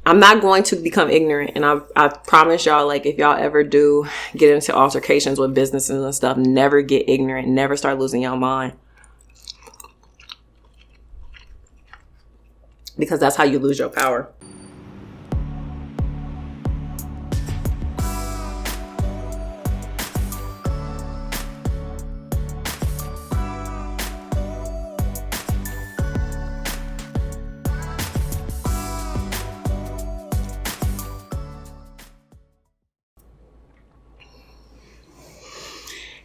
I'm not going to become ignorant. And I promise y'all, like, if y'all ever do get into altercations with businesses and stuff, never get ignorant. Never start losing your mind. Because that's how you lose your power.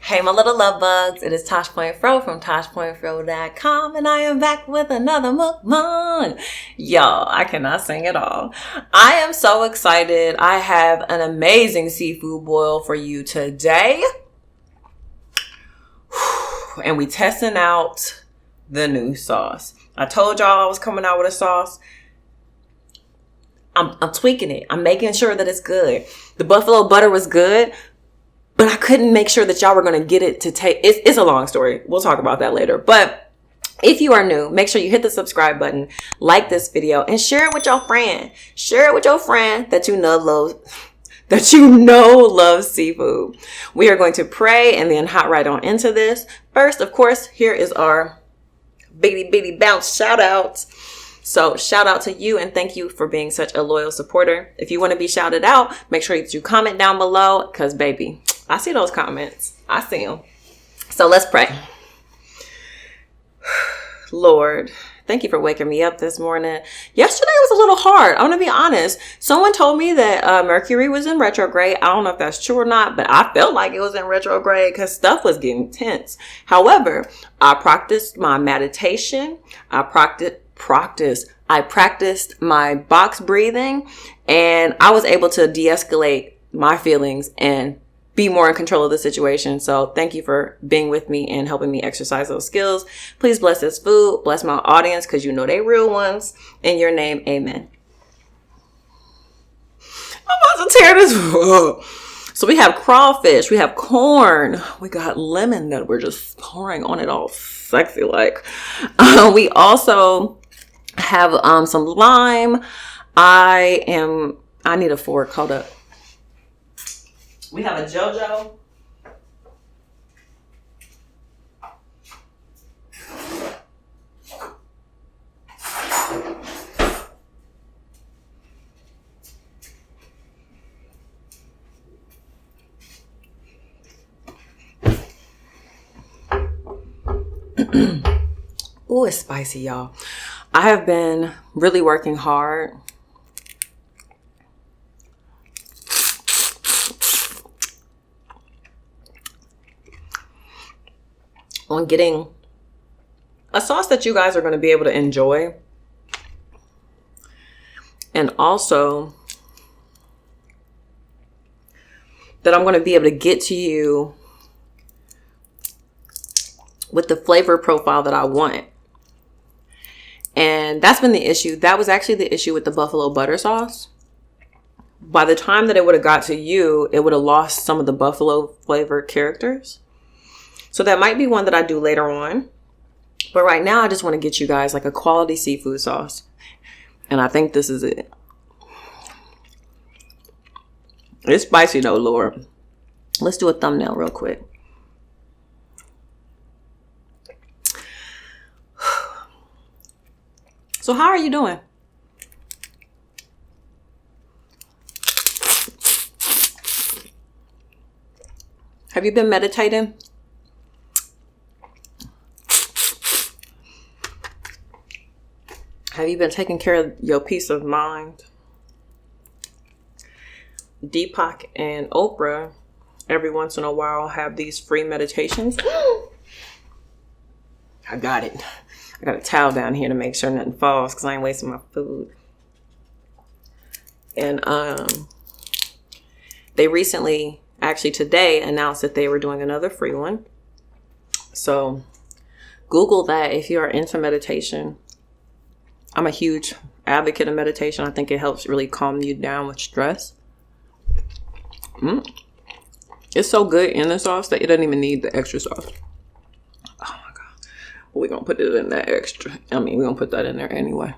Hey, my little love bugs. It is ToshPointFro from ToshPointFro.com, and I am back with another mukbang. Y'all, I cannot sing at all. I am so excited. I have an amazing seafood boil for you today. And we testing out the new sauce. I told y'all I was coming out with a sauce. I'm tweaking it. I'm making sure that it's good. The buffalo butter was good, but I couldn't make sure that y'all were going to get it to take. It's a long story. We'll talk about that later. But if you are new, make sure you hit the subscribe button, like this video, and share it with your friend. Share it with your friend that you know loves seafood. We are going to pray and then hop right on into this. First, of course, here is our bitty bounce shout out. So shout out to you and thank you for being such a loyal supporter. If you want to be shouted out, make sure that you comment down below because, baby, I see those comments. I see them. So let's pray. Lord, thank you for waking me up this morning. Yesterday was a little hard. I'm going to be honest. Someone told me that Mercury was in retrograde. I don't know if that's true or not, but I felt like it was in retrograde because stuff was getting tense. However, I practiced my meditation. I practiced my box breathing, and I was able to de-escalate my feelings and be more in control of the situation. So thank you for being with me and helping me exercise those skills. Please bless this food, bless my audience, because you know they real ones. In your name, amen. I'm about to tear this. So we have crawfish, we have corn, we got lemon that we're just pouring on it all sexy like. We also have some lime. I need a fork. Hold up. We have a JoJo. Ooh, it's spicy, y'all. I have been really working hard on getting a sauce that you guys are going to be able to enjoy. And also that I'm going to be able to get to you with the flavor profile that I want. And that's been the issue. That was actually the issue with the buffalo butter sauce. By the time that it would have got to you, it would have lost some of the buffalo flavor characters. So that might be one that I do later on. But right now, I just want to get you guys like a quality seafood sauce. And I think this is it. It's spicy though, Lord. Let's do a thumbnail real quick. So how are you doing? Have you been meditating? Have you been taking care of your peace of mind? Deepak and Oprah every once in a while have these free meditations. I got it. I got a towel down here to make sure nothing falls because I ain't wasting my food. And they recently, actually today, announced that they were doing another free one. So Google that if you are into meditation. I'm a huge advocate of meditation. I think it helps really calm you down with stress. It's so good in the sauce that it doesn't even need the extra sauce. Oh my God. We're going to put it in that extra. We're going to put that in there anyway.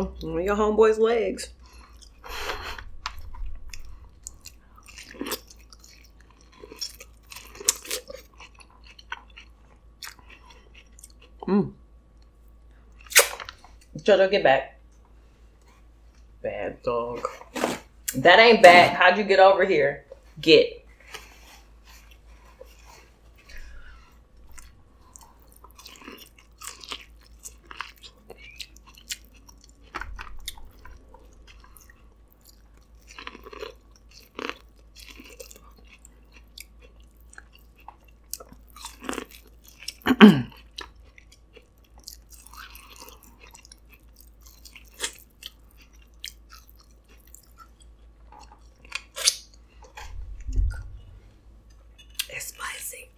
One of your homeboy's legs. Jojo, get back. Bad dog. That ain't back. How'd you get over here? Get. It's spicy.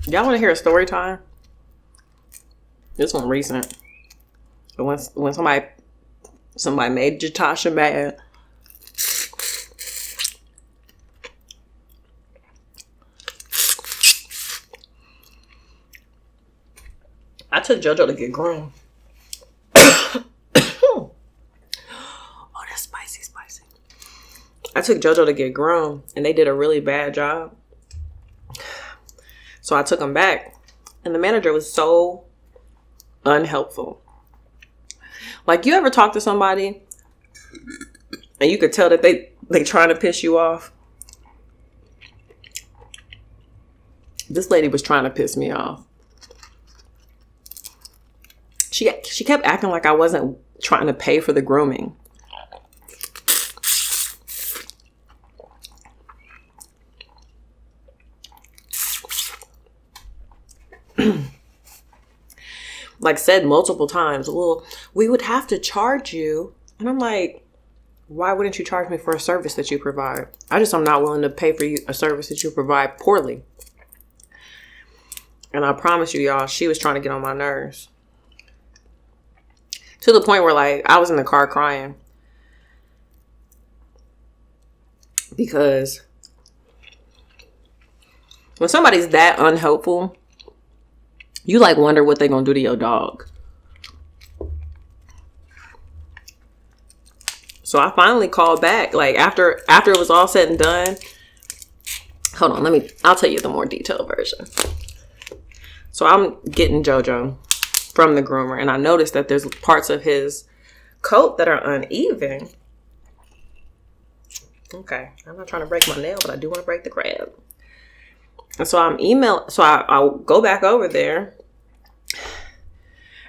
Y'all want to hear a story time? This one recent. When somebody made Jatasha mad. I took JoJo to get groomed. Oh, that's spicy. I took JoJo to get groomed, and they did a really bad job. So I took him back, and the manager was so unhelpful. Like, you ever talk to somebody, and you could tell that they trying to piss you off? This lady was trying to piss me off. She kept acting like I wasn't trying to pay for the grooming. Like, said multiple times, well, we would have to charge you. And I'm like, why wouldn't you charge me for a service that you provide? I'm not willing to pay for a service that you provide poorly. And I promise you, y'all, she was trying to get on my nerves. To the point where, like, I was in the car crying. Because when somebody's that unhelpful, you, like, wonder what they're going to do to your dog. So I finally called back. Like, after it was all said and done. Hold on, I'll tell you the more detailed version. So I'm getting JoJo from the groomer, and I noticed that there's parts of his coat that are uneven. Okay, I'm not trying to break my nail, but I do want to break the crab. And so I'll go back over there,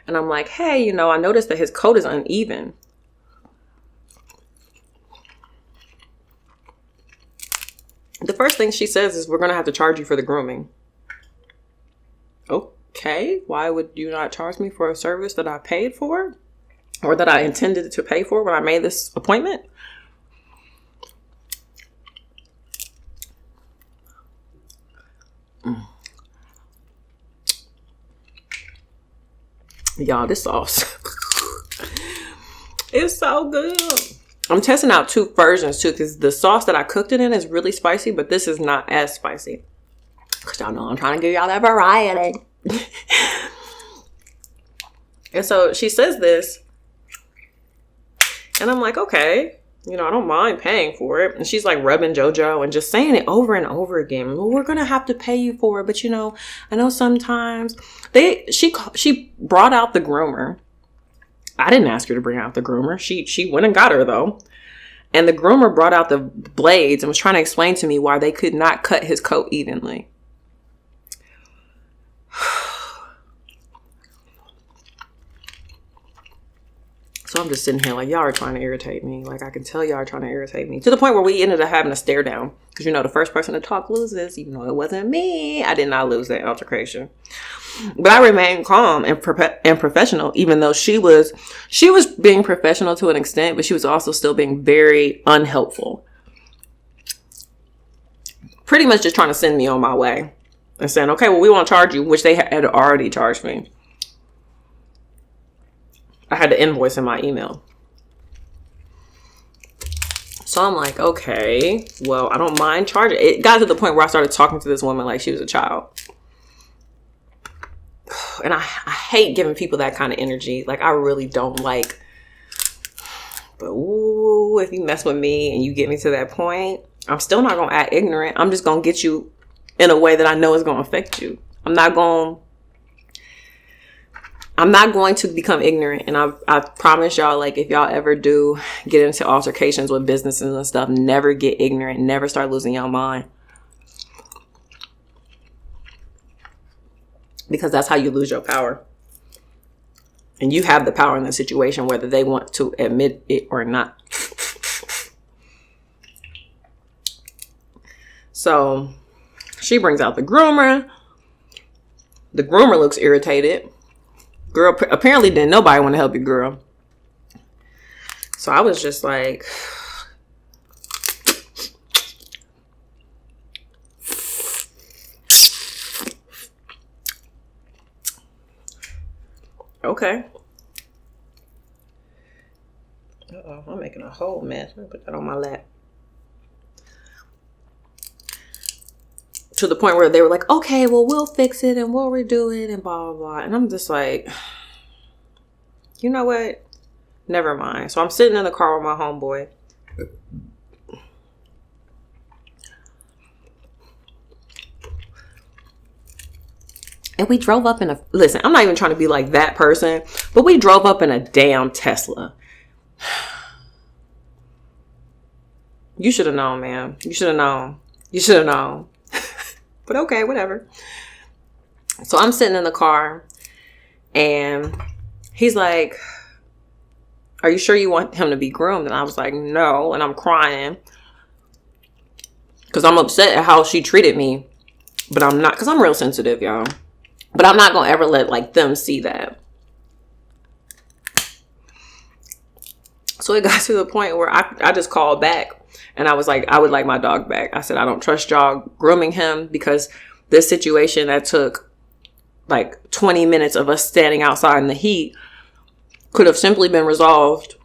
and I'm like, hey, I noticed that his coat is uneven. The first thing she says is, we're going to have to charge you for the grooming. Okay, why would you not charge me for a service that I paid for? Or that I intended to pay for when I made this appointment? Y'all, this sauce it's so good. I'm testing out two versions too, because the sauce that I cooked it in is really spicy, but this is not as spicy. Because y'all know I'm trying to give y'all that variety. And so she says this, and I'm like, okay, I don't mind paying for it. And she's like rubbing JoJo and just saying it over and over again. Well, we're gonna have to pay you for it, but I know sometimes she brought out the groomer. I didn't ask her to bring out the groomer. She went and got her though. And the groomer brought out the blades and was trying to explain to me why they could not cut his coat evenly. So I'm just sitting here like, y'all are trying to irritate me. Like, I can tell y'all are trying to irritate me. To the point where we ended up having a stare down. Because, the first person to talk loses. Even though it wasn't me. I did not lose that altercation. But I remained calm and professional. Even though she was being professional to an extent. But she was also still being very unhelpful. Pretty much just trying to send me on my way. And saying, okay, well, we won't charge you. Which they had already charged me. I had the invoice in my email. So I'm like, okay, well, I don't mind charging. It got to the point where I started talking to this woman like she was a child. And I hate giving people that kind of energy. Like, I really don't like. But ooh, if you mess with me and you get me to that point, I'm still not going to act ignorant. I'm just going to get you in a way that I know is going to affect you. I'm not going to become ignorant. And I promise y'all, like, if y'all ever do get into altercations with businesses and stuff, never get ignorant. Never start losing your mind. Because that's how you lose your power. And you have the power in the situation, whether they want to admit it or not. So she brings out the groomer. The groomer looks irritated. Girl, apparently didn't nobody want to help you, girl. So I was just like, okay. Uh-oh, I'm making a whole mess. Let me put that on my lap. To the point where they were like, okay, well, we'll fix it and we'll redo it and blah, blah, blah. And I'm just like, you know what? Never mind. So I'm sitting in the car with my homeboy. And we drove up in listen, I'm not even trying to be like that person, but we drove up in a damn Tesla. You should have known, man. You should have known. You should have known. But okay, whatever. So I'm sitting in the car and he's like, are you sure you want him to be groomed? And I was like, no. And I'm crying because I'm upset at how she treated me. But I'm not, because I'm real sensitive, y'all. But I'm not going to ever let like them see that. So it got to the point where I just called back. And I was like, I would like my dog back. I said, I don't trust y'all grooming him because this situation that took like 20 minutes of us standing outside in the heat could have simply been resolved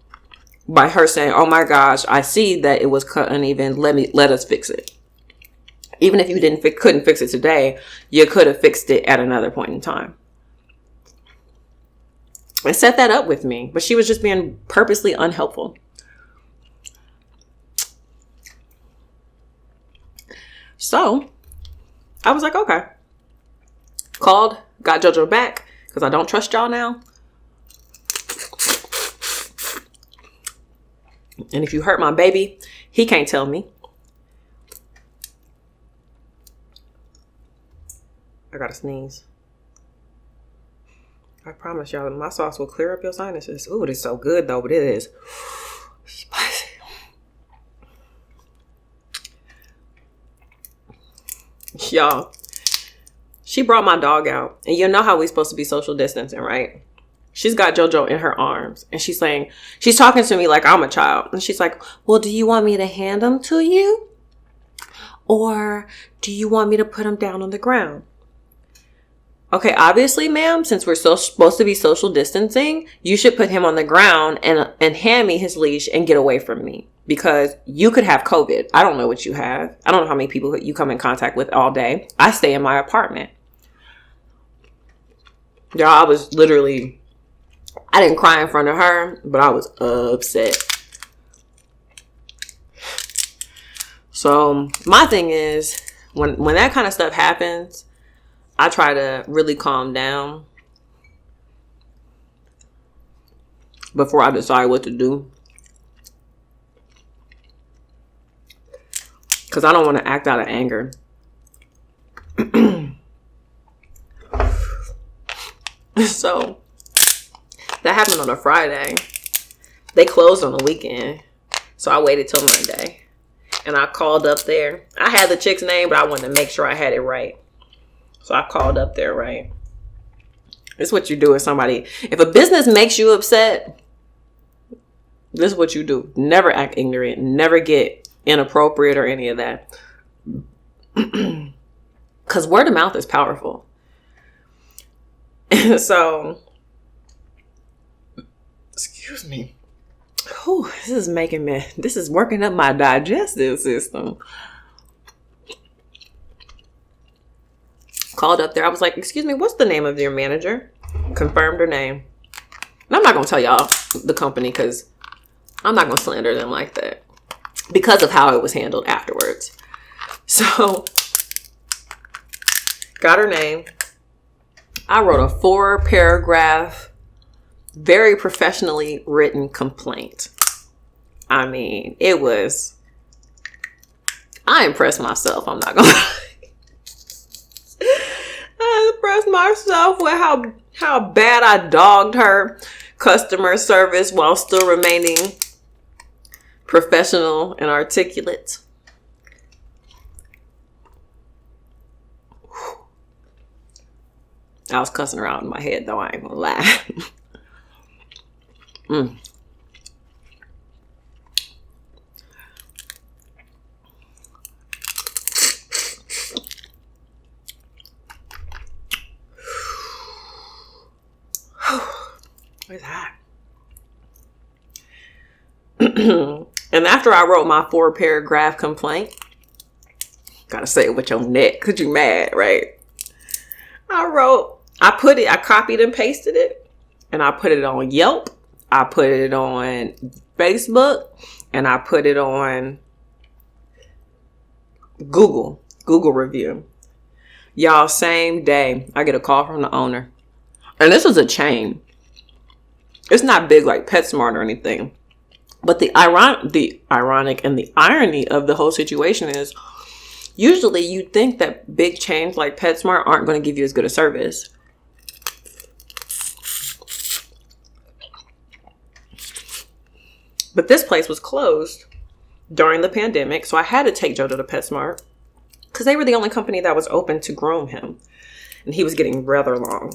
by her saying, oh my gosh, I see that it was cut uneven. Let us fix it. Even if you couldn't fix it today, you could have fixed it at another point in time. And set that up with me. But she was just being purposely unhelpful. So I was like, okay. Called, got JoJo back because I don't trust y'all now. And if you hurt my baby, he can't tell me. I gotta sneeze. I promise y'all, my sauce will clear up your sinuses. Ooh, it is so good though, but it is spicy. Y'all, she brought my dog out. And you know how we're supposed to be social distancing, right? She's got JoJo in her arms. And she's talking to me like I'm a child. And she's like, well, do you want me to hand him to you? Or do you want me to put him down on the ground? Okay, obviously, ma'am, since we're supposed to be social distancing, you should put him on the ground and hand me his leash and get away from me. Because you could have COVID. I don't know what you have. I don't know how many people you come in contact with all day. I stay in my apartment. Y'all, I was literally, I didn't cry in front of her, but I was upset. So my thing is, when that kind of stuff happens, I try to really calm down before I decide what to do. Because I don't want to act out of anger. So that happened on a Friday. They closed on the weekend. So I waited till Monday. And I called up there. I had the chick's name, but I wanted to make sure I had it right. So I called up there, right? This is what you do with somebody. If a business makes you upset, this is what you do. Never act ignorant. Never get inappropriate or any of that. Because word of mouth is powerful. So Excuse me. Whew, this is working up my digestive system. Called up there. I was like, excuse me, what's the name of your manager? Confirmed her name. And I'm not going to tell y'all the company because I'm not going to slander them like that because of how it was handled afterwards. So, got her name. I wrote a 4-paragraph, very professionally written complaint. I mean, I impressed myself. I'm not going to I impressed myself with how bad I dogged her customer service while still remaining professional and articulate. I was cussing her out in my head, though. I ain't gonna lie. Where's that? And after I wrote my 4-paragraph complaint, gotta say it with your neck, cause you mad, right? I copied and pasted it, and I put it on Yelp. I put it on Facebook, and I put it on Google review. Y'all, same day, I get a call from the owner. And this is a chain. It's not big like PetSmart or anything. But the ironic and the irony of the whole situation is usually you'd think that big chains like PetSmart aren't going to give you as good a service. But this place was closed during the pandemic, so I had to take Joe to the PetSmart because they were the only company that was open to groom him. And he was getting rather long.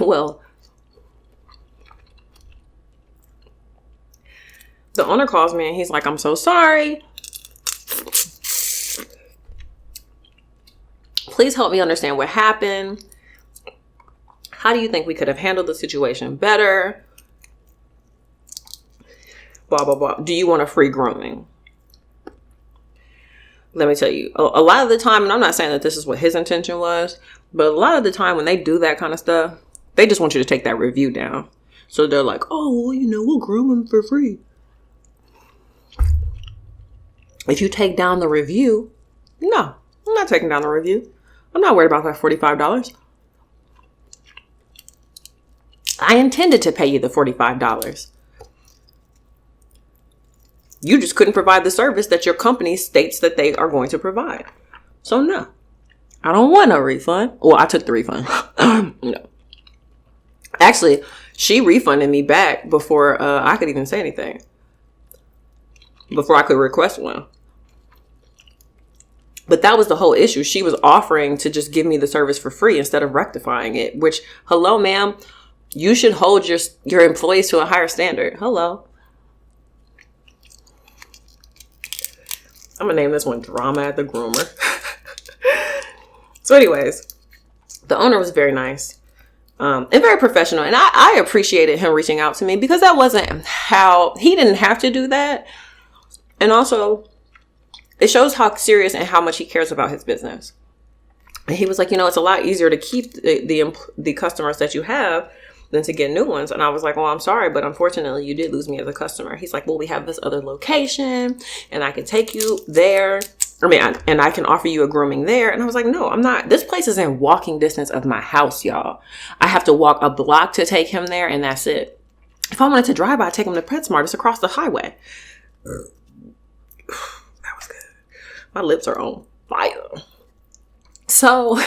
Well, the owner calls me and he's like, I'm so sorry. Please help me understand what happened. How do you think we could have handled the situation better? Blah, blah, blah. Do you want a free grooming? Let me tell you, a lot of the time, and I'm not saying that this is what his intention was, but a lot of the time when they do that kind of stuff, they just want you to take that review down. So they're like, oh, well, we'll groom him for free. If you take down the review, no, I'm not taking down the review. I'm not worried about that $45. I intended to pay you the $45. You just couldn't provide the service that your company states that they are going to provide. So no, I don't want no refund. Well, I took the refund. No. Actually, she refunded me back before I could even say anything. Before I could request one. But that was the whole issue. She was offering to just give me the service for free instead of rectifying it. Which, hello, ma'am. You should hold your employees to a higher standard. Hello. I'm going to name this one Drama at the Groomer. So anyways, the owner was very nice. And very professional. And I appreciated him reaching out to me because that wasn't how, he didn't have to do that. And also, it shows how serious and how much he cares about his business. And he was like, it's a lot easier to keep the customers that you have than to get new ones. And I was like, well, I'm sorry, but unfortunately you did lose me as a customer. He's like, well, we have this other location and I can take you there. And I can offer you a grooming there. And I was like, no, I'm not. This place is in walking distance of my house, y'all. I have to walk a block to take him there, and that's it. If I wanted to drive, I'd take him to PetSmart. It's across the highway. That was good. My lips are on fire. So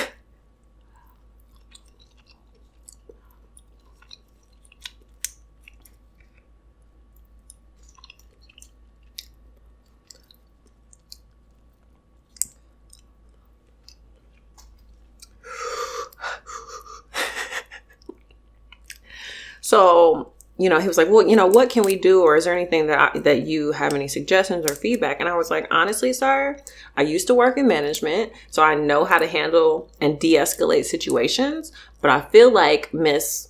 So he was like, well, what can we do? Or is there anything that you have any suggestions or feedback? And I was like, honestly, sir, I used to work in management, so I know how to handle and de-escalate situations. But I feel like Miss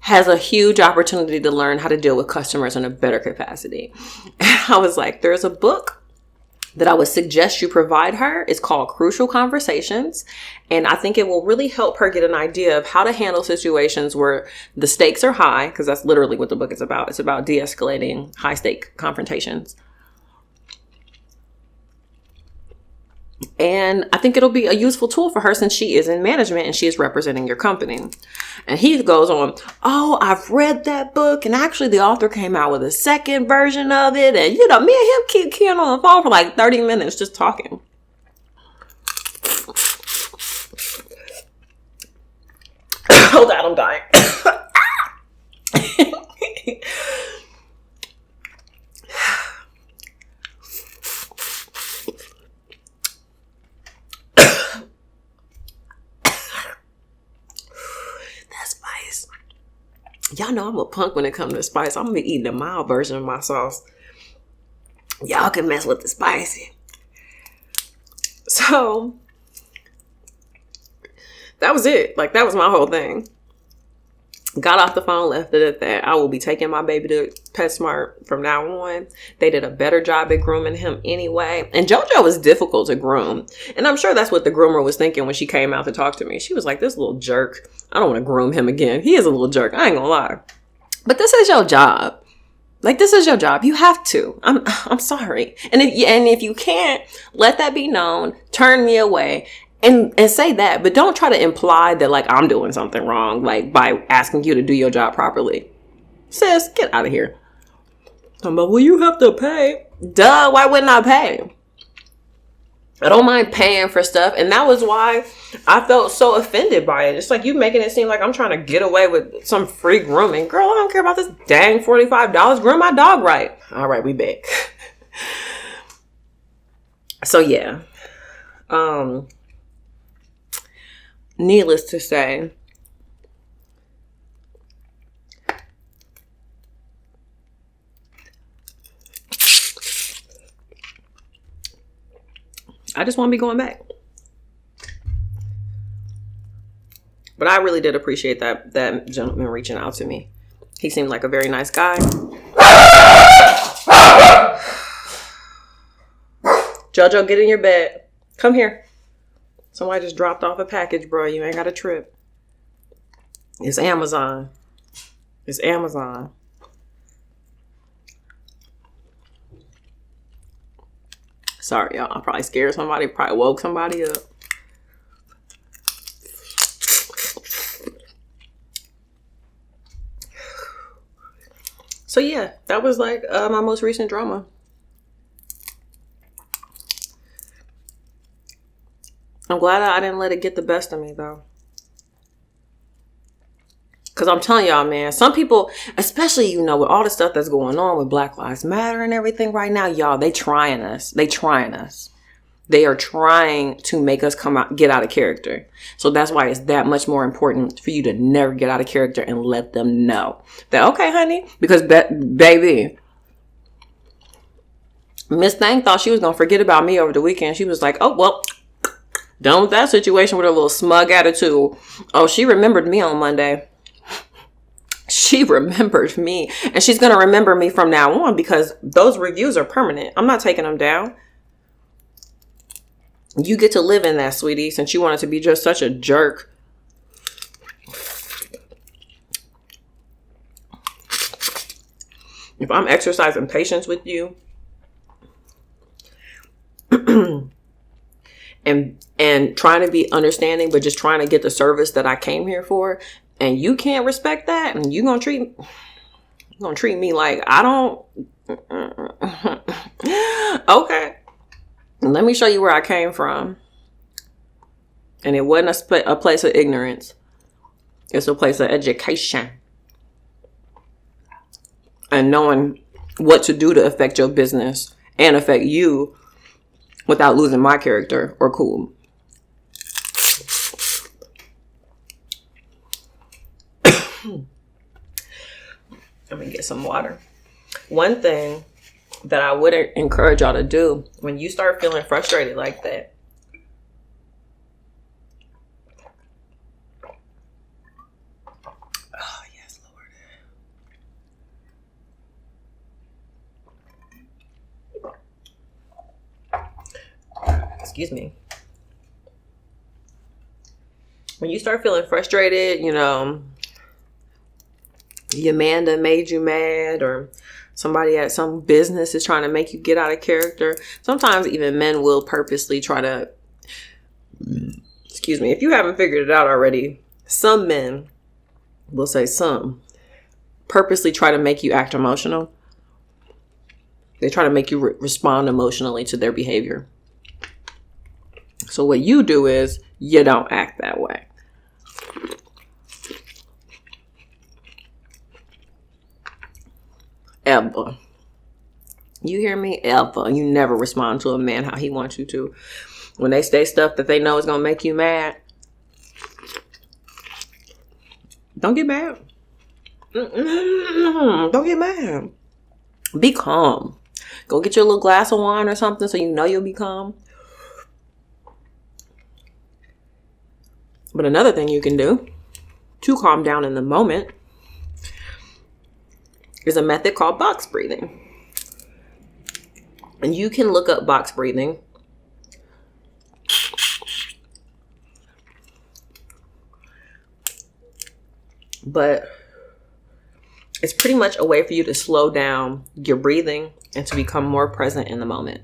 has a huge opportunity to learn how to deal with customers in a better capacity. And I was like, there's a book that I would suggest you provide her. It's called Crucial Conversations. And I think it will really help her get an idea of how to handle situations where the stakes are high, because that's literally what the book is about. It's about de-escalating high stake confrontations. And I think it'll be a useful tool for her since she is in management and she is representing your company. And he goes on, oh, I've read that book. And actually the author came out with a second version of it. And, me and him keep keying on the phone for like 30 minutes just talking. Hold on, I'm dying. Y'all know I'm a punk when it comes to spice. I'm going to be eating a mild version of my sauce. Y'all can mess with the spicy. So, that was it. Like, that was my whole thing. Got off the phone, left it at that. I will be taking my baby to PetSmart from now on. They did a better job at grooming him anyway. And JoJo was difficult to groom. And I'm sure that's what the groomer was thinking when she came out to talk to me. She was like, this little jerk. I don't want to groom him again. He is a little jerk. I ain't gonna lie. But this is your job. Like, this is your job. You have to. I'm sorry. And if you can't, let that be known. Turn me away. And say that, but don't try to imply that, like, I'm doing something wrong, like, by asking you to do your job properly. Sis, get out of here. I'm like, well, you have to pay. Duh, why wouldn't I pay? I don't mind paying for stuff, and that was why I felt so offended by it. It's like you making it seem like I'm trying to get away with some free grooming. Girl, I don't care about this dang $45. Groom my dog right. All right, we back. So, yeah. Needless to say, I just want to be going back. But I really did appreciate that gentleman reaching out to me. He seemed like a very nice guy. JoJo, get in your bed. Come here. Somebody just dropped off a package, bro. You ain't got a trip. It's Amazon. It's Amazon. Sorry, y'all. I probably scared somebody. Probably woke somebody up. So, yeah. That was like my most recent drama. I'm glad I didn't let it get the best of me, though. Because I'm telling y'all, man, some people, especially, with all the stuff that's going on with Black Lives Matter and everything right now, y'all, they trying us. They are trying to make us get out of character. So that's why it's that much more important for you to never get out of character and let them know that, okay, honey, because baby, Miss Thang thought she was going to forget about me over the weekend. She was like, oh, well, done with that situation with a little smug attitude. Oh, she remembered me on Monday. She remembered me. And she's going to remember me from now on because those reviews are permanent. I'm not taking them down. You get to live in that, sweetie, since you wanted to be just such a jerk. If I'm exercising patience with you and trying to be understanding, but just trying to get the service that I came here for, and you can't respect that, and you're gonna treat me like I don't. Okay, let me show you where I came from, and it wasn't a place of ignorance. It's a place of education and knowing what to do to affect your business and affect you without losing my character or cool. Let me get some water. One thing that I would encourage y'all to do when you start feeling frustrated like that, oh yes, Lord. Excuse me. When you start feeling frustrated, you know, your man done made you mad, or somebody at some business is trying to make you get out of character. Sometimes even men will purposely try to, excuse me, if you haven't figured it out already, some men will say some purposely try to make you act emotional. They try to make you respond emotionally to their behavior. So what you do is you don't act that way. Ever. You hear me? Ever. You never respond to a man how he wants you to. When they say stuff that they know is going to make you mad, don't get mad. Don't get mad. Be calm. Go get your little glass of wine or something so you know you'll be calm. But another thing you can do to calm down in the moment is a method called box breathing. And you can look up box breathing. But it's pretty much a way for you to slow down your breathing and to become more present in the moment.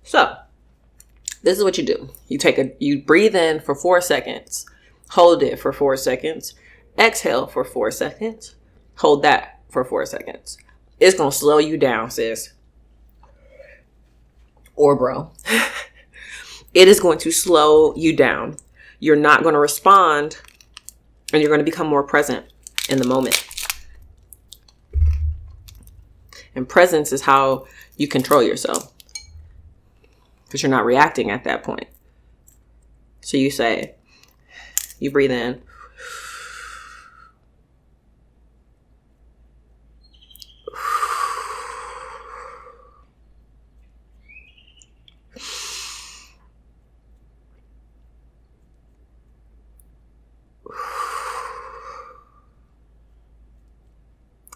So, this is what you do. You breathe in for 4 seconds, hold it for 4 seconds, exhale for 4 seconds, hold that for 4 seconds. It's going to slow you down, sis. Or bro. It is going to slow you down. You're not going to respond, and you're going to become more present in the moment. And presence is how you control yourself, because you're not reacting at that point. So you breathe in.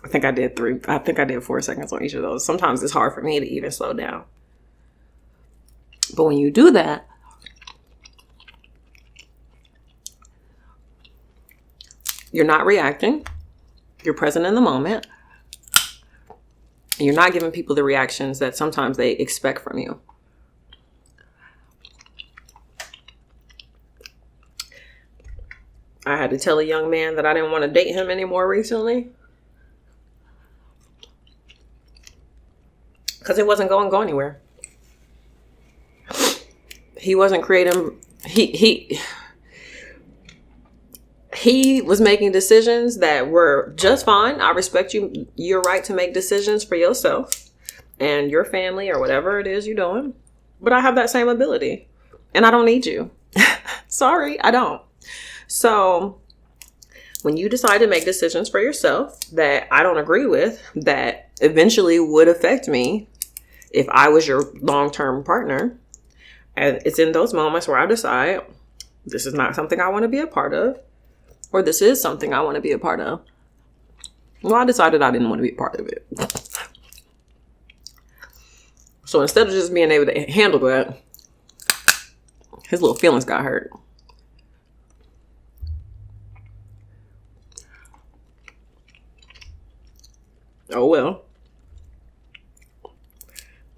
I think I did 4 seconds on each of those. Sometimes it's hard for me to even slow down. But when you do that, you're not reacting. You're present in the moment. And you're not giving people the reactions that sometimes they expect from you. I had to tell a young man that I didn't want to date him anymore recently, because it wasn't going to go anywhere. He wasn't creating, he was making decisions that were just fine. I respect your right to make decisions for yourself and your family or whatever it is you're doing. But I have that same ability and I don't need you. Sorry, I don't. So when you decide to make decisions for yourself that I don't agree with, that eventually would affect me if I was your long-term partner, and it's in those moments where I decide this is not something I want to be a part of, or this is something I want to be a part of. Well, I decided I didn't want to be a part of it. So instead of just being able to handle that, his little feelings got hurt. Oh well.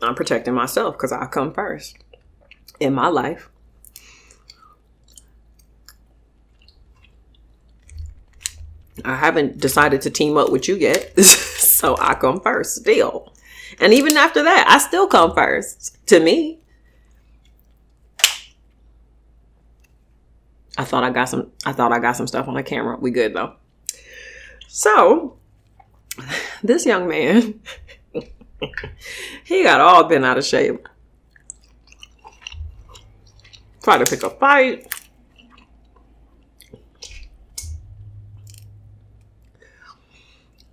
I'm protecting myself because I come first in my life. I haven't decided to team up with you yet. So I come first still. And even after that, I still come first to me. I thought I got some stuff on the camera. We good though. So this young man, he got all bent out of shape. Tried to pick a fight.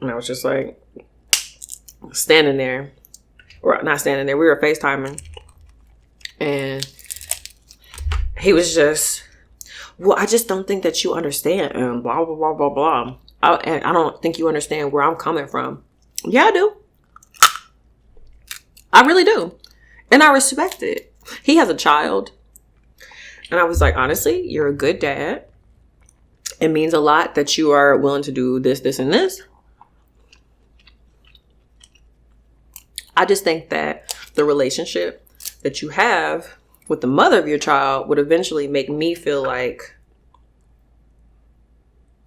And I was just like standing there, or not standing there. We were FaceTiming, and he was just, well, I just don't think that you understand, and blah blah blah blah blah. And I don't think you understand where I'm coming from. Yeah, I do. I really do, and I respect it. He has a child, and I was like, honestly, you're a good dad. It means a lot that you are willing to do this, this, and this. I just think that the relationship that you have with the mother of your child would eventually make me feel like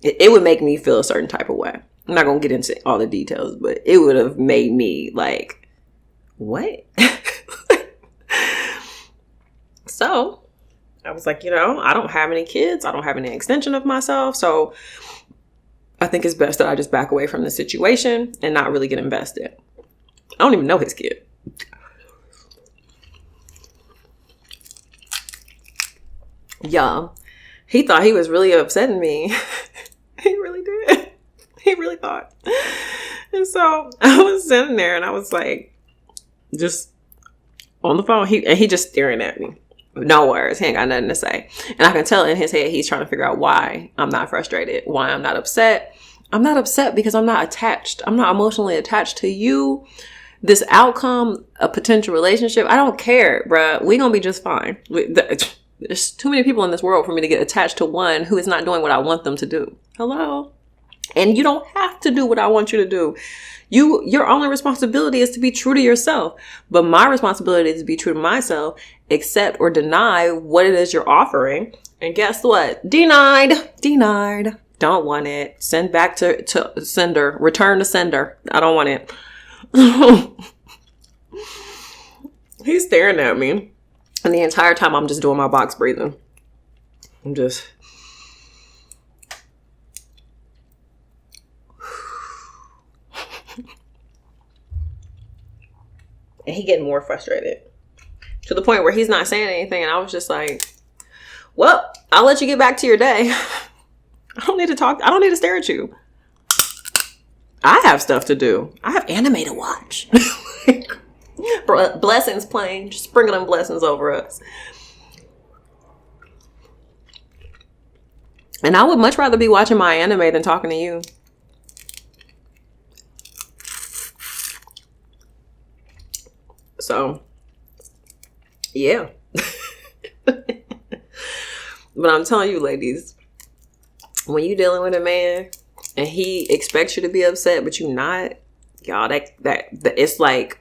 it would make me feel a certain type of way. I'm not going to get into all the details, but it would have made me like, what? So I was like, I don't have any kids. I don't have any extension of myself. So I think it's best that I just back away from the situation and not really get invested. I don't even know his kid. Yeah. He thought he was really upsetting me. He really did. He really thought. And so I was sitting there and I was like, just on the phone. He just staring at me. No words. He ain't got nothing to say. And I can tell in his head, he's trying to figure out why I'm not frustrated, why I'm not upset. I'm not upset because I'm not attached. I'm not emotionally attached to you. This outcome, a potential relationship, I don't care, bruh. We gonna be just fine. There's too many people in this world for me to get attached to one who is not doing what I want them to do. Hello? And you don't have to do what I want you to do. Your only responsibility is to be true to yourself. But my responsibility is to be true to myself, accept or deny what it is you're offering. And guess what? Denied. Don't want it. Send back to sender. Return to sender. I don't want it. He's staring at me. And the entire time I'm just doing my box breathing. I'm just... And he getting more frustrated to the point where he's not saying anything. And I was just like, well, I'll let you get back to your day. I don't need to talk. I don't need to stare at you. I have stuff to do. I have anime to watch. Blessings playing, just sprinkling blessings over us. And I would much rather be watching my anime than talking to you. So, yeah. But I'm telling you, ladies, when you're dealing with a man and he expects you to be upset, but you're not, y'all, that it's like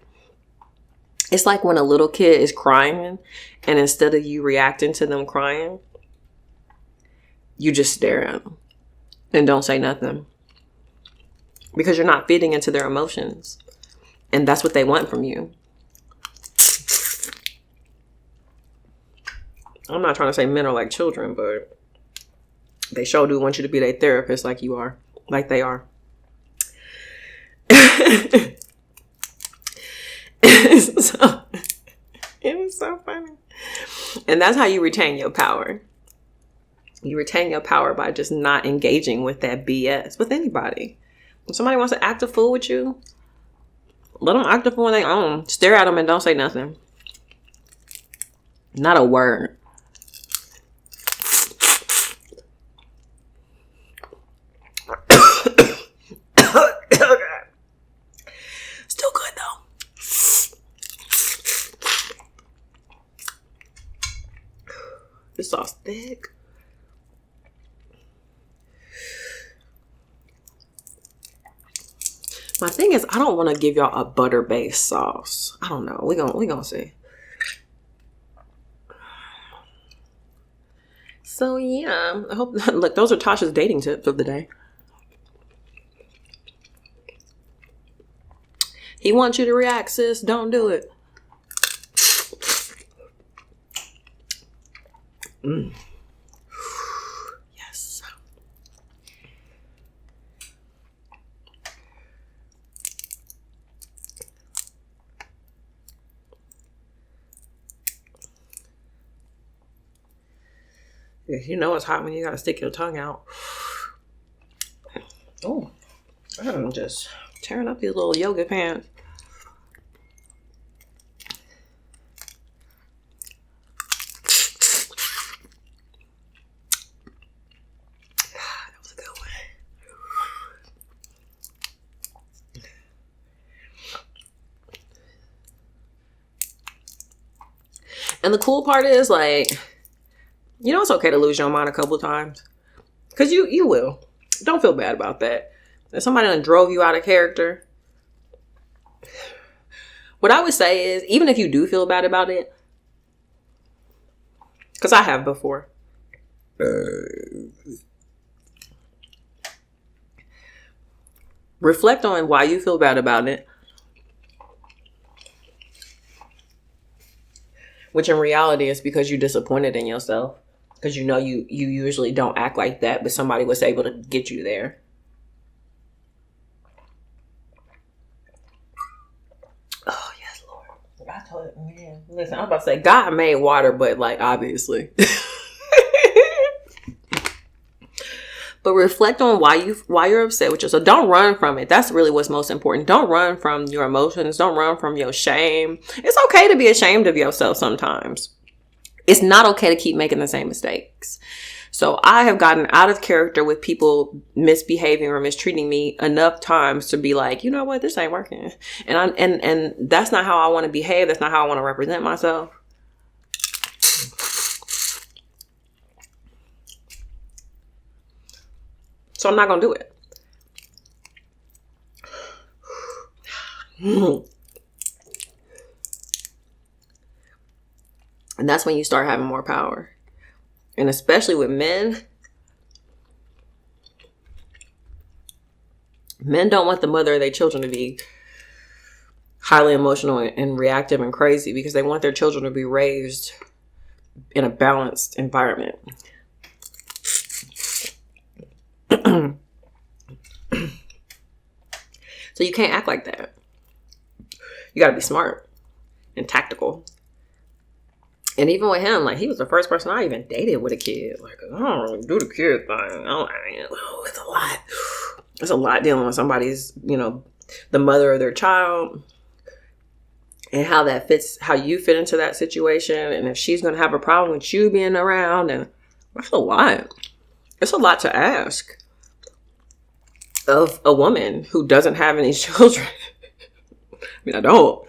when a little kid is crying and instead of you reacting to them crying, you just stare at them and don't say nothing because you're not feeding into their emotions. And that's what they want from you. I'm not trying to say men are like children, but they sure do want you to be their therapist like you are, like they are. So, it was so funny. And that's how you retain your power. You retain your power by just not engaging with that BS with anybody. If somebody wants to act a fool with you, let them act a fool on their own. Stare at them and don't say nothing. Not a word. Still good though. This sauce thick. My thing is, I don't want to give y'all a butter-based sauce. I don't know. We gonna see. So yeah, I hope. Look, those are Tasha's dating tips of the day. He wants you to react, sis. Don't do it. Yes. Yeah, you know it's hot when you gotta stick your tongue out. Oh, I'm just tearing up these little yoga pants. That was a good one. And the cool part is, like, you know, it's okay to lose your mind a couple of times. Because you will. Don't feel bad about that. If somebody done drove you out of character, what I would say is, even if you do feel bad about it, because I have before, reflect on why you feel bad about it. Which in reality is because you're disappointed in yourself. Because you know you usually don't act like that, but somebody was able to get you there. Oh, yes, Lord. I told it, man. Listen, I was about to say, God made water, but like, obviously. But reflect on why you're upset with yourself. Don't run from it. That's really what's most important. Don't run from your emotions. Don't run from your shame. It's okay to be ashamed of yourself sometimes. It's not okay to keep making the same mistakes. So I have gotten out of character with people misbehaving or mistreating me enough times to be like, you know what, this ain't working. And that's not how I want to behave. That's not how I want to represent myself. So I'm not going to do it. And that's when you start having more power. And especially with men. Men don't want the mother of their children to be highly emotional and reactive and crazy, because they want their children to be raised in a balanced environment. So you can't act like that. You got to be smart and tactical. And even with him, like, he was the first person I even dated with a kid. Like, I don't really do the kid thing. It's a lot. It's a lot dealing with somebody's, you know, the mother of their child, and how that fits, how you fit into that situation, and if she's going to have a problem with you being around. And that's a lot. It's a lot to ask of a woman who doesn't have any children. I mean, I don't.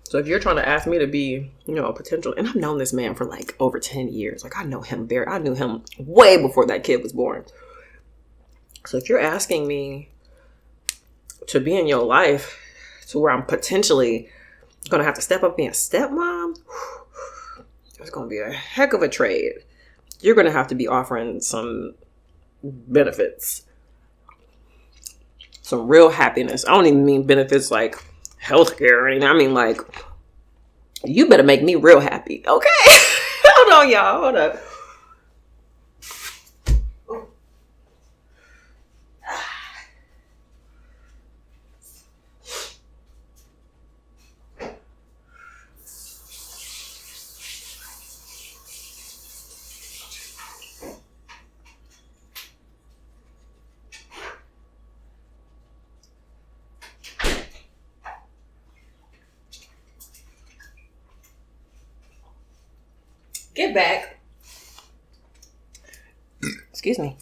So if you're trying to ask me to be, you know, a potential, and I've known this man for like over 10 years. Like, I knew him way before that kid was born. So if you're asking me to be in your life to where I'm potentially going to have to step up being a stepmom, it's going to be a heck of a trade. You're going to have to be offering some benefits, some real happiness. I don't even mean benefits like healthcare or anything. I mean, like, you better make me real happy. Okay. Hold on, y'all. Hold up. Get back. Excuse me.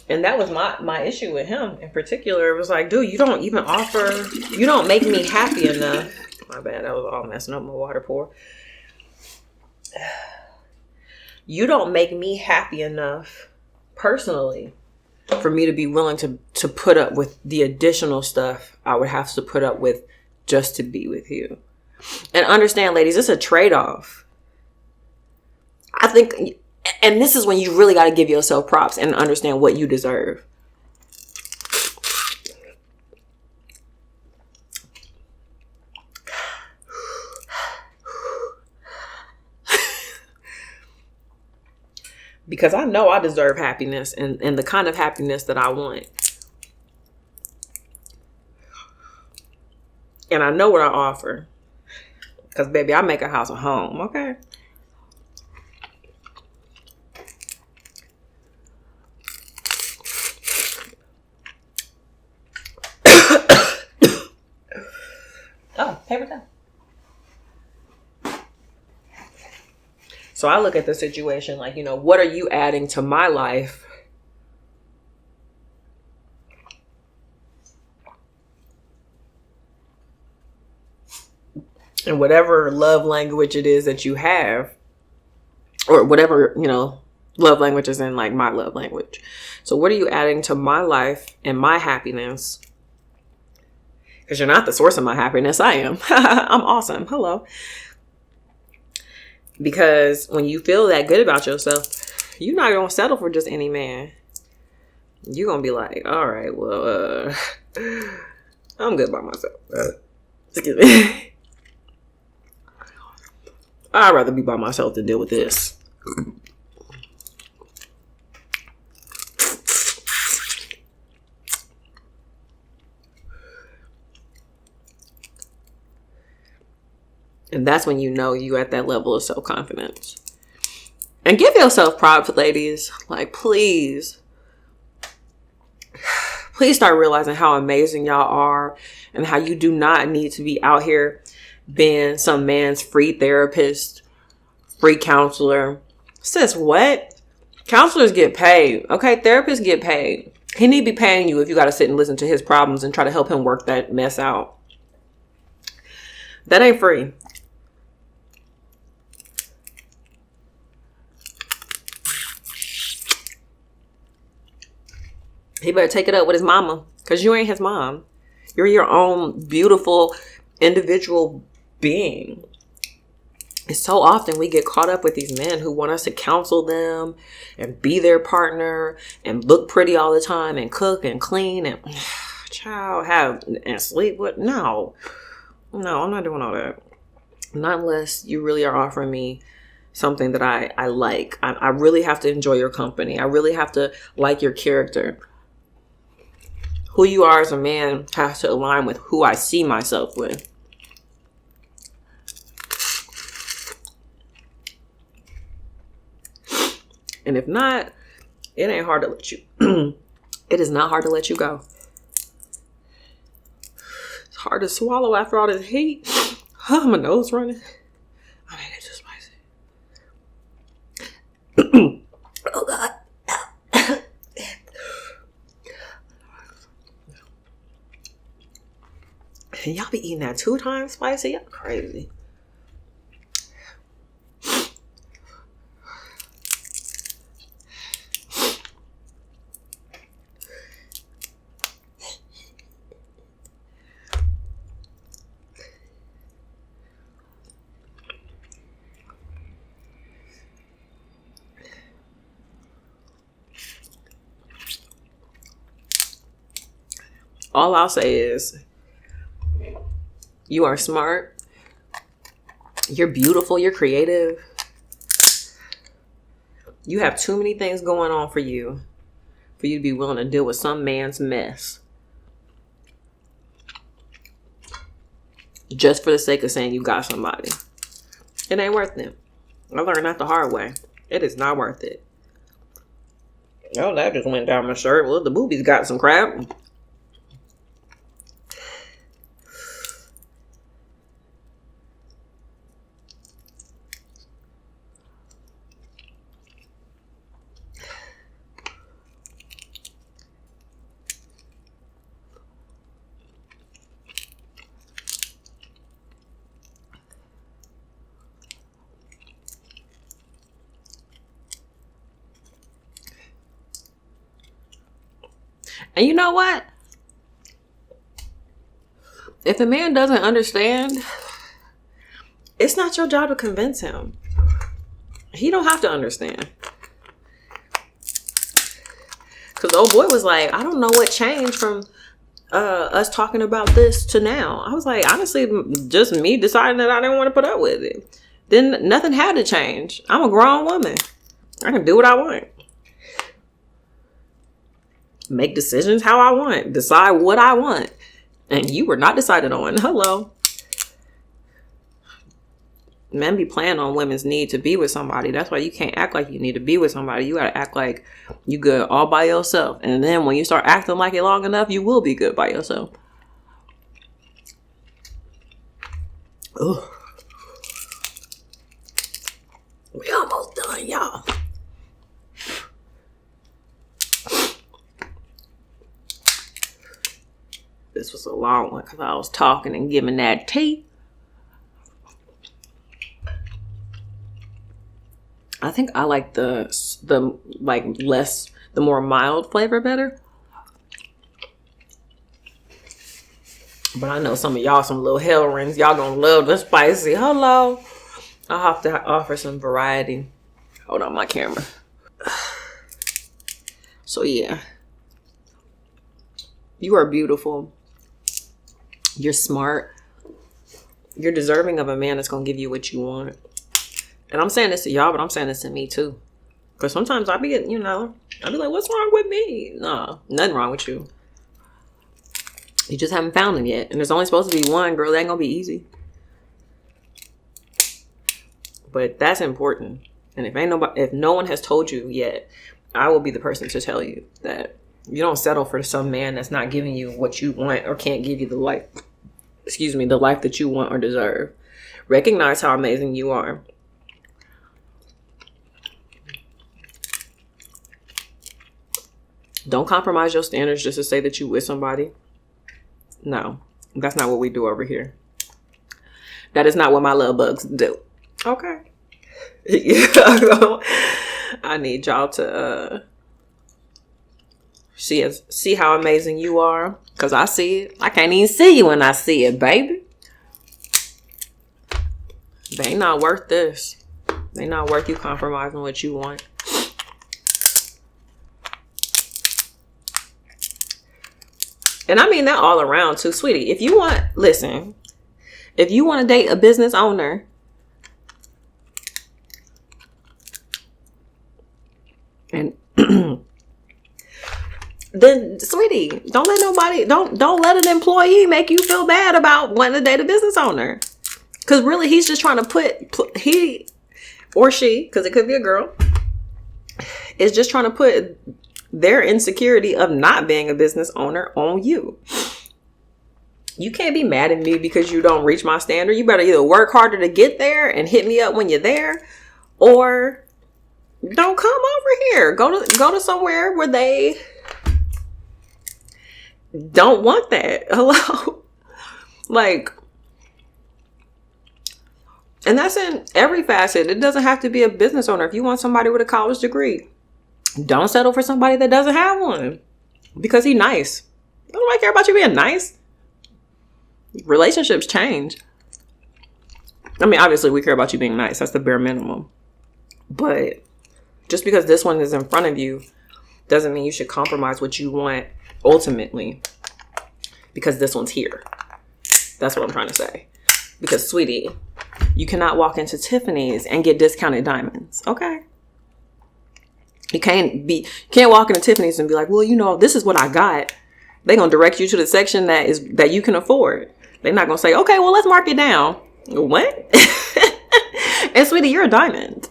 And that was my issue with him in particular. It was like, dude, you don't even offer, you don't make me happy enough. My bad, that was all messing up my water pour. You don't make me happy enough personally for me to be willing to put up with the additional stuff I would have to put up with just to be with you. And understand, ladies, it's a trade-off. I think, and this is when you really got to give yourself props and understand what you deserve. Because I know I deserve happiness and the kind of happiness that I want. And I know what I offer. Because, baby, I make a house a home, okay? Oh, paper towel. So I look at the situation like, what are you adding to my life? And whatever love language it is that you have, or whatever, love language is in like my love language. So what are you adding to my life and my happiness? Because you're not the source of my happiness. I am. I'm awesome. Hello. Because when you feel that good about yourself, you're not going to settle for just any man. You're going to be like, all right, well, I'm good by myself. Excuse me. I'd rather be by myself than deal with this. And that's when you at that level of self-confidence. And give yourself props, ladies. Like, please start realizing how amazing y'all are and how you do not need to be out here being some man's free therapist, free counselor. Sis, what? Counselors get paid. Okay, therapists get paid. He need to be paying you if you got to sit and listen to his problems and try to help him work that mess out. That ain't free. He better take it up with his mama, because you ain't his mom. You're your own beautiful individual being. And so often we get caught up with these men who want us to counsel them and be their partner and look pretty all the time and cook and clean and have and sleep with. No, I'm not doing all that. Not unless you really are offering me something that I like. I really have to enjoy your company. I really have to like your character. Who you are as a man has to align with who I see myself with. And if not, it ain't hard to let you. It is not hard to let you go. It's hard to swallow after all this heat. My nose running. I mean, it's just spicy. Oh, God. And y'all be eating that 2 times spicy? Y'all crazy. All I'll say is, you are smart. You're beautiful. You're creative. You have too many things going on for you to be willing to deal with some man's mess. Just for the sake of saying you got somebody. It ain't worth it. I learned that the hard way. It is not worth it. Oh, that just went down my shirt. Well, the boobies got some crap. And you know what? If a man doesn't understand, it's not your job to convince him. He don't have to understand. Because the old boy was like, I don't know what changed from us talking about this to now. I was like, honestly, just me deciding that I didn't want to put up with it. Then nothing had to change. I'm a grown woman. I can do what I want. Make decisions how I want. Decide what I want. And you were not decided on. Hello. Men be playing on women's need to be with somebody. That's why you can't act like you need to be with somebody. You gotta act like you good all by yourself. And then when you start acting like it long enough, you will be good by yourself. Ugh. We almost done, y'all. This was a long one because I was talking and giving that tea. I think I like the more mild flavor better. But I know some of y'all, some little hell rings, y'all gonna love the spicy. Hello. I'll have to offer some variety. Hold on my camera. So yeah. You are beautiful. You're smart. You're deserving of a man that's gonna give you what you want. And I'm saying this to y'all, but I'm saying this to me too. Because sometimes I be getting, I'll be like, what's wrong with me? No, nothing wrong with you. You just haven't found him yet. And there's only supposed to be one, girl. That ain't gonna be easy. But that's important. And if no one has told you yet, I will be the person to tell you that you don't settle for some man that's not giving you what you want or can't give you the life that you want or deserve. Recognize how amazing you are. Don't compromise your standards just to say that you with somebody. No, that's not what we do over here. That is not what my love bugs do. Okay. I need y'all to see how amazing you are. Because I see it. I can't even see you when I see it, baby. They ain't not worth this. They not worth you compromising what you want. And I mean that all around too, sweetie. If you want to date a business owner, and then sweetie, don't let an employee make you feel bad about wanting to date a business owner. Because really, he's just trying to he or she, because it could be a girl, is just trying to put their insecurity of not being a business owner on you. You can't be mad at me because you don't reach my standard. You better either work harder to get there and hit me up when you're there, or don't come over here. Go to somewhere where they don't want that. Hello? Like, and that's in every facet. It doesn't have to be a business owner. If you want somebody with a college degree, don't settle for somebody that doesn't have one because he's nice. Don't nobody care about you being nice. Relationships change. I mean, obviously we care about you being nice. That's the bare minimum. But just because this one is in front of you doesn't mean you should compromise what you want ultimately because this one's here. That's what I'm trying to say. Because, sweetie, you cannot walk into Tiffany's and get discounted diamonds. Okay? You can't walk into Tiffany's and be like, well, this is what I got. They're going to direct you to the section that you can afford. They're not going to say, okay, well, let's mark it down. What? And sweetie, you're a diamond.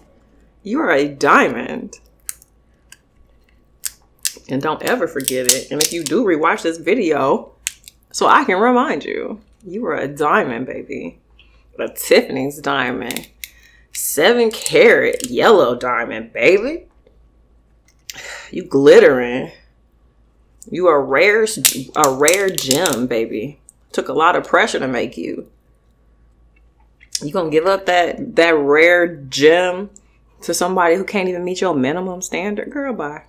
You are a diamond. And don't ever forget it. And if you do rewatch this video, so I can remind you, you are a diamond, baby. A Tiffany's diamond. 7-carat yellow diamond, baby. You glittering. You are a rare gem, baby. Took a lot of pressure to make you. You gonna give up that rare gem to somebody who can't even meet your minimum standard? Girl, bye.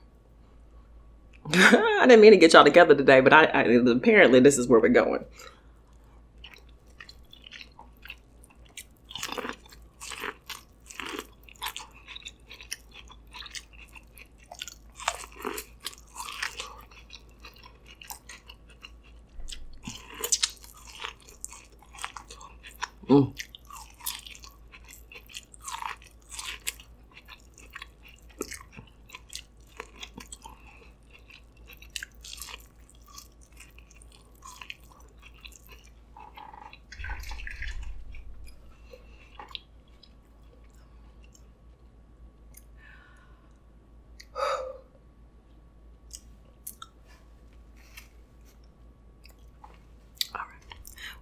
I didn't mean to get y'all together today, but I apparently this is where we're going.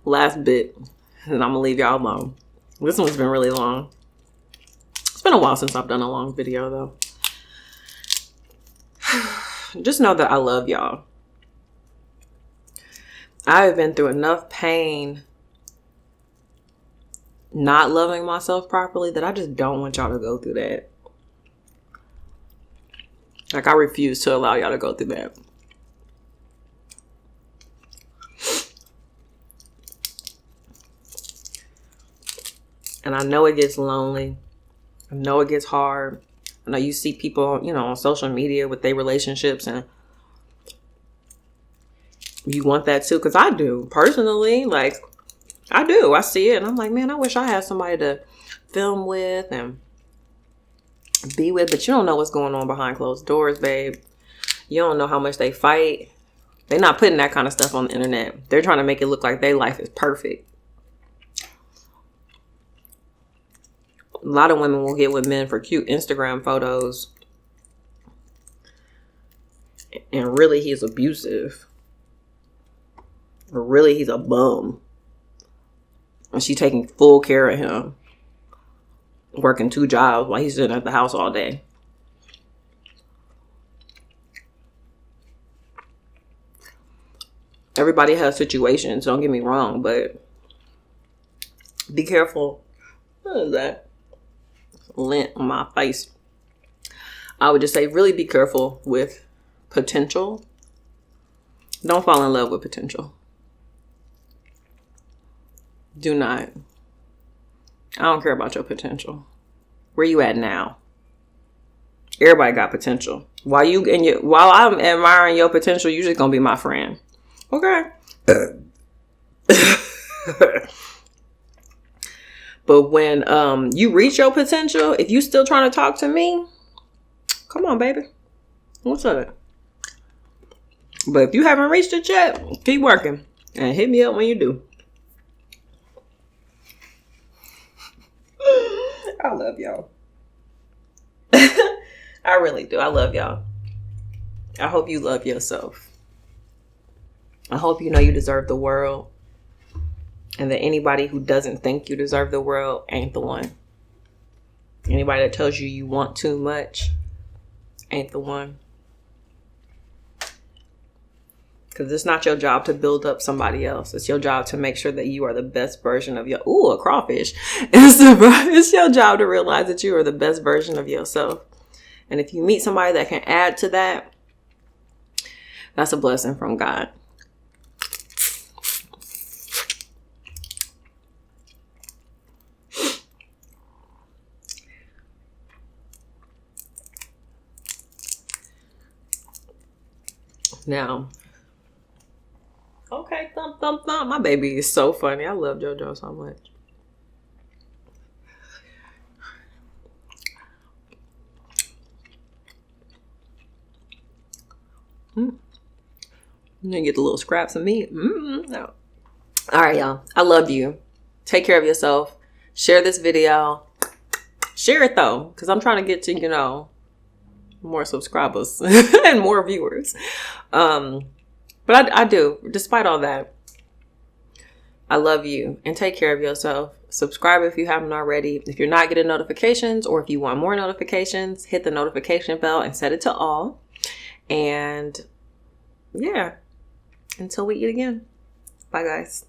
Last bit. And I'm going to leave y'all alone. This one's been really long. It's been a while since I've done a long video, though. Just know that I love y'all. I have been through enough pain not loving myself properly that I just don't want y'all to go through that. Like, I refuse to allow y'all to go through that. And I know it gets lonely. I know it gets hard. I know you see people, you know, on social media with their relationships, and you want that too. Because I do, personally. Like, I do. I see it. And I'm like, man, I wish I had somebody to film with and be with. But you don't know what's going on behind closed doors, babe. You don't know how much they fight. They're not putting that kind of stuff on the internet. They're trying to make it look like their life is perfect. A lot of women will get with men for cute Instagram photos. And really, he's abusive. Or really, he's a bum. And she taking full care of him. Working 2 jobs while he's sitting at the house all day. Everybody has situations, don't get me wrong, but be careful. What is that? Lint on my face. I would just say really be careful with potential. Don't fall in love with potential. Do not. I don't care about your potential. Where you at now? Everybody got potential. While I'm admiring your potential, you're just gonna be my friend. Okay. But when you reach your potential, if you still trying to talk to me, come on, baby. What's up? But if you haven't reached it yet, keep working. And hit me up when you do. I love y'all. I really do. I love y'all. I hope you love yourself. I hope you know you deserve the world. And that anybody who doesn't think you deserve the world ain't the one. Anybody that tells you you want too much ain't the one. Because it's not your job to build up somebody else. It's your job to make sure that you are the best version of a crawfish. It's your job to realize that you are the best version of yourself. And if you meet somebody that can add to that, that's a blessing from God. Now, okay, thump, thump, thump. My baby is so funny. I love JoJo so much. You get the little scraps of meat. No. All right, y'all. I love you. Take care of yourself. Share this video. Share it, though, because I'm trying to get to, more subscribers and more viewers. But I do, despite all that, I love you and take care of yourself. Subscribe if you haven't already. If you're not getting notifications or if you want more notifications, hit the notification bell and set it to all. And yeah, until we eat again. Bye, guys.